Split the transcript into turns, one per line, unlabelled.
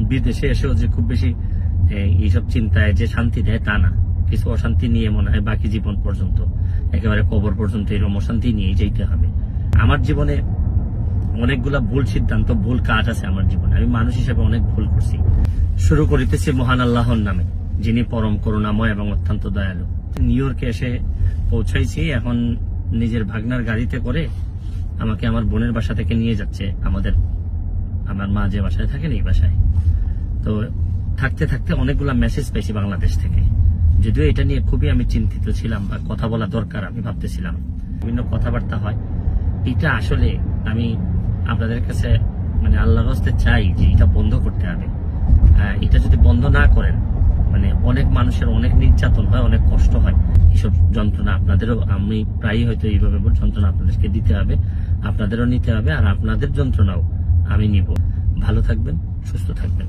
বিদেশে এসেও যে খুব বেশি এইসব চিন্তায় যে শান্তি দেয় তা না, কিছু অশান্তি নিয়ে মনে হয় বাকি জীবন পর্যন্ত, একেবারে কবর পর্যন্ত এরকম অশান্তি নিয়ে যেতে হবে। আমার জীবনে অনেকগুলা ভুল সিদ্ধান্ত, ভুল কাজ আছে আমার জীবনে, আমি মানুষ হিসেবে অনেক ভুল করছি। শুরু করিতেছি মহান আল্লাহর নামে, যিনি পরম করুণাময় এবং অত্যন্ত দয়ালু। নিউ ইয়র্কে এসে পৌঁছাইছি, এখন নিজের ভাগনার গাড়িতে করে আমাকে আমার বোনের বাসা থেকে নিয়ে যাচ্ছে আমার মা যে বাসায় থাকেন এই বাসায়। তো থাকতে থাকতে অনেকগুলা মেসেজ পেয়েছি বাংলাদেশ থেকে, যদিও এটা নিয়ে খুবই আমি চিন্তিত ছিলাম বা কথা বলা দরকার আমি ভাবতেছিলাম, বিভিন্ন কথাবার্তা হয়। এটা আসলে আমি আপনাদের কাছে মানে আল্লাহর হস্তে চাই যে এটা বন্ধ করতে হবে। এটা যদি বন্ধ না করেন মানে অনেক মানুষের অনেক নির্যাতন হয়, অনেক কষ্ট হয়, এইসব যন্ত্রণা আপনাদেরও, আমি প্রায়ই হয়তো এইভাবে যন্ত্রণা আপনাদেরকে দিতে হবে, আপনাদেরও নিতে হবে, আর আপনাদের যন্ত্রণাও আমি নিব। ভালো থাকবেন, সুস্থ থাকবেন।